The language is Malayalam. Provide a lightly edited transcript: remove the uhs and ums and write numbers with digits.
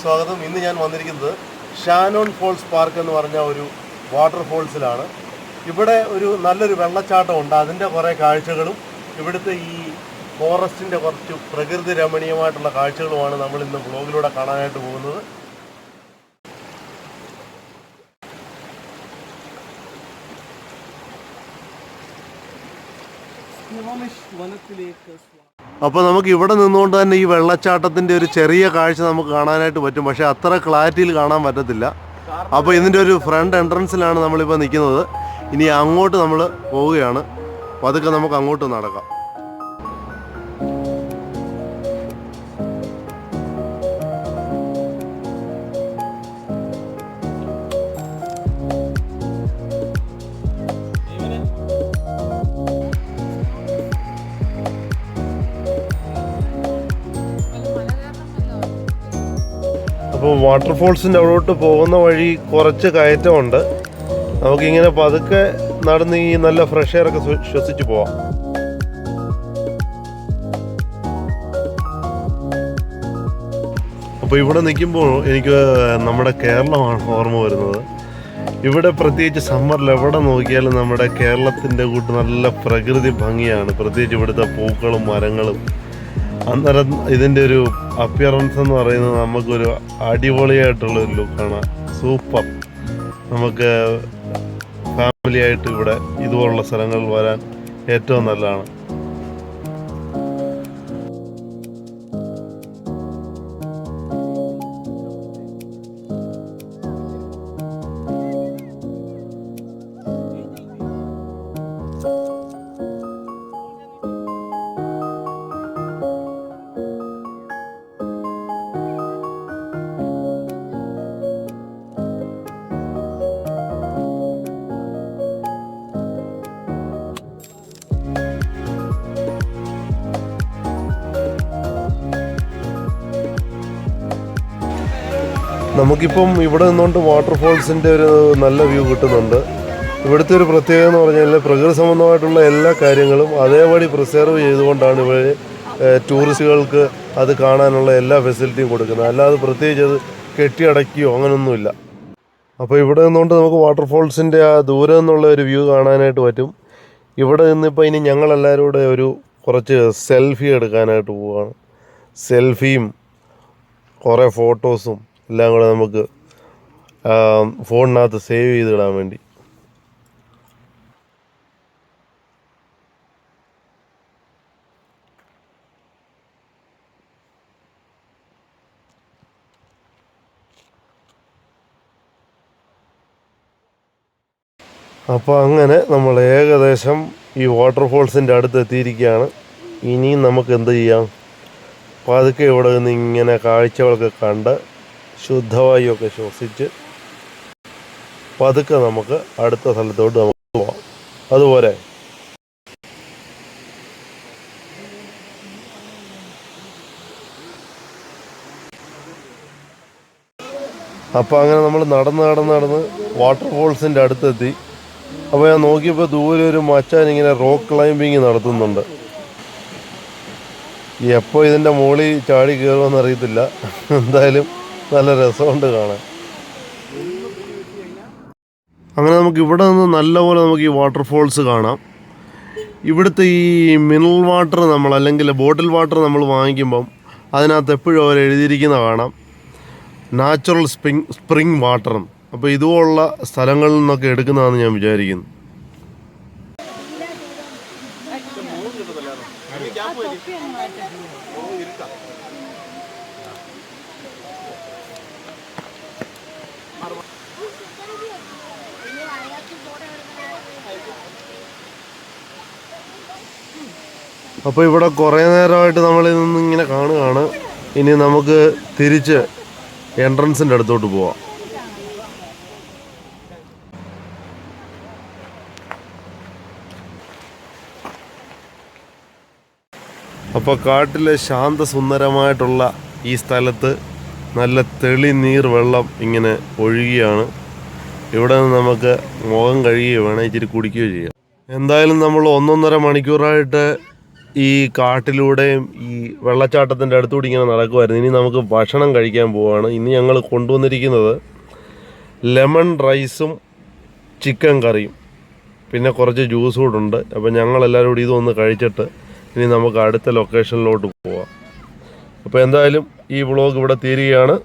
സ്വാഗതം. ഇന്ന് ഞാൻ വന്നിരിക്കുന്നത് ഷാനോൺ ഫോൾസ് പാർക്ക് എന്ന് പറഞ്ഞ ഒരു വാട്ടർഫോൾസിലാണ്. ഇവിടെ ഒരു നല്ലൊരു വെള്ളച്ചാട്ടമുണ്ട്. അതിൻ്റെ കുറേ കാഴ്ചകളും ഇവിടുത്തെ ഈ ഫോറസ്റ്റിൻ്റെ കുറച്ച് പ്രകൃതി രമണീയമായിട്ടുള്ള കാഴ്ചകളുമാണ് നമ്മൾ ഇന്ന് വ്ളോഗിലൂടെ കാണാനായിട്ട് പോകുന്നത്. അപ്പോൾ നമുക്ക് ഇവിടെ നിന്നുകൊണ്ട് തന്നെ ഈ വെള്ളച്ചാട്ടത്തിൻ്റെ ഒരു ചെറിയ കാഴ്ച നമുക്ക് കാണാനായിട്ട് പറ്റും. പക്ഷേ അത്ര ക്ലാരിറ്റിയിൽ കാണാൻ പറ്റത്തില്ല. അപ്പോൾ ഇതിൻ്റെ ഒരു ഫ്രണ്ട് എൻട്രൻസിലാണ് നമ്മളിപ്പോൾ നിൽക്കുന്നത്. ഇനി അങ്ങോട്ട് നമ്മൾ പോവുകയാണ്. പതുക്കെ നമുക്ക് അങ്ങോട്ട് നടക്കാം. അപ്പോൾ വാട്ടർഫോൾസിൻ്റെ അവിടോട്ട് പോകുന്ന വഴി കുറച്ച് കയറ്റമുണ്ട്. നമുക്കിങ്ങനെ പതുക്കെ നടന്ന് ഈ നല്ല ഫ്രഷ് എയർ ഒക്കെ ശ്വസിച്ച് പോവാം. അപ്പോൾ ഇവിടെ നിൽക്കുമ്പോൾ എനിക്ക് നമ്മുടെ കേരളമാണ് ഓർമ്മ വരുന്നത്. ഇവിടെ പ്രത്യേകിച്ച് സമ്മറിൽ എവിടെ നോക്കിയാലും നമ്മുടെ കേരളത്തിൻ്റെ കൂട്ട് നല്ല പ്രകൃതി ഭംഗിയാണ്. പ്രത്യേകിച്ച് ഇവിടുത്തെ പൂക്കളും മരങ്ങളും. അന്നേരം ഇതിൻ്റെ ഒരു അപ്പിയറൻസ് എന്ന് പറയുന്നത് നമുക്കൊരു അടിപൊളിയായിട്ടുള്ളൊരു ലുക്കാണ്. സൂപ്പർ. നമുക്ക് ഫാമിലി ആയിട്ട് ഇവിടെ ഇതുപോലുള്ള സ്ഥലങ്ങളിൽ വരാൻ ഏറ്റവും നല്ലതാണ്. നമുക്കിപ്പം ഇവിടെ നിന്നുകൊണ്ട് വാട്ടർഫോൾസിൻ്റെ ഒരു നല്ല വ്യൂ കിട്ടുന്നുണ്ട്. ഇവിടുത്തെ ഒരു പ്രത്യേകത എന്ന് പറഞ്ഞാൽ പ്രകൃതി സംബന്ധമായിട്ടുള്ള എല്ലാ കാര്യങ്ങളും അതേപടി പ്രിസർവ് ചെയ്തുകൊണ്ടാണ് ഇവർ ടൂറിസ്റ്റുകൾക്ക് അത് കാണാനുള്ള എല്ലാ ഫെസിലിറ്റിയും കൊടുക്കുന്നത്. അല്ലാതെ പ്രത്യേകിച്ച് അത് കെട്ടിയടക്കിയോ അങ്ങനെയൊന്നുമില്ല. അപ്പോൾ ഇവിടെ നിന്നുകൊണ്ട് നമുക്ക് വാട്ടർഫോൾസിൻ്റെ ആ ദൂരെ നിന്നുള്ള ഒരു വ്യൂ കാണാനായിട്ട് പറ്റും. ഇവിടെ നിന്നിപ്പോൾ ഇനി ഞങ്ങളെല്ലാവരും കൂടെ ഒരു കുറച്ച് സെൽഫി എടുക്കാനായിട്ട് പോവുകയാണ്. സെൽഫിയും കുറേ ഫോട്ടോസും എല്ലാം കൂടെ നമുക്ക് ഫോണിനകത്ത് സേവ് ചെയ്തിടാൻ വേണ്ടി. അപ്പോൾ അങ്ങനെ നമ്മൾ ഏകദേശം ഈ വാട്ടർഫോൾസിൻ്റെ അടുത്ത് എത്തിയിരിക്കുകയാണ്. ഇനിയും നമുക്ക് എന്ത് ചെയ്യാം, പതുക്കെ ഇവിടെ നിന്ന് ഇങ്ങനെ കാഴ്ചകളൊക്കെ കണ്ട് ശുദ്ധവായുവൊക്കെ ശ്വസിച്ച് പതുക്കെ നമുക്ക് അടുത്ത സ്ഥലത്തോട്ട് നമുക്ക് പോവാം. അതുപോലെ അപ്പോൾ അങ്ങനെ നമ്മൾ നടന്ന് വാട്ടർഫോൾസിൻ്റെ അടുത്തെത്തി. അപ്പോൾ ഞാൻ നോക്കിയപ്പോൾ ദൂരെ ഒരു മച്ചാൻ ഇങ്ങനെ റോക്ക് ക്ലൈമ്പിങ് നടത്തുന്നുണ്ട്. എപ്പോൾ ഇതിൻ്റെ മുകളിൽ ചാടി കയറുമെന്ന് അറിയത്തില്ല. എന്തായാലും നല്ല രസമുണ്ട് കാണാൻ. അങ്ങനെ നമുക്ക് ഇവിടെ നിന്ന് നല്ലപോലെ നമുക്ക് ഈ വാട്ടർഫോൾസ് കാണാം. ഇവിടുത്തെ ഈ മിനറൽ വാട്ടർ അല്ലെങ്കിൽ ബോട്ടിൽ വാട്ടർ നമ്മൾ വാങ്ങിക്കുമ്പം അതിനകത്ത് എപ്പോഴും അവർ എഴുതിയിരിക്കുന്ന കാണാം നാച്ചുറൽ സ്പ്രിംഗ് വാട്ടർ. അപ്പോൾ ഇതുപോലുള്ള സ്ഥലങ്ങളിൽ നിന്നൊക്കെ എടുക്കുന്നതാണെന്ന് ഞാൻ വിചാരിക്കുന്നു. അപ്പോൾ ഇവിടെ കുറേ നേരമായിട്ട് നമ്മളിൽ നിന്ന് ഇങ്ങനെ കാണുകയാണ്. ഇനി നമുക്ക് തിരിച്ച് എൻട്രൻസിൻ്റെ അടുത്തോട്ട് പോവാം. അപ്പോൾ കാട്ടിലെ ശാന്തസുന്ദരമായിട്ടുള്ള ഈ സ്ഥലത്ത് നല്ല തെളിനീർ വെള്ളം ഇങ്ങനെ ഒഴുകിയാണ്. ഇവിടെ നിന്ന് നമുക്ക് മുഖം കഴുകുകയോ വേണം ഇച്ചിരി കുടിക്കുകയോ ചെയ്യാം. എന്തായാലും നമ്മൾ 1.5 മണിക്കൂറായിട്ട് ഈ കാട്ടിലൂടെയും ഈ വെള്ളച്ചാട്ടത്തിൻ്റെ അടുത്തുകൂടി ഇങ്ങനെ നടക്കുമായിരുന്നു. ഇനി നമുക്ക് ഭക്ഷണം കഴിക്കാൻ പോവുകയാണ്. ഇനി ഞങ്ങൾ കൊണ്ടുവന്നിരിക്കുന്നത് ലെമൺ റൈസും ചിക്കൻ കറിയും പിന്നെ കുറച്ച് ജ്യൂസ് കൂടെ ഉണ്ട്. അപ്പോൾ ഞങ്ങളെല്ലാവരും കൂടി ഇതൊന്ന് കഴിച്ചിട്ട് ഇനി നമുക്ക് അടുത്ത ലൊക്കേഷനിലോട്ട് പോവാം. അപ്പോൾ എന്തായാലും ഈ വ്ളോഗ് ഇവിടെ തീരുകയാണ്.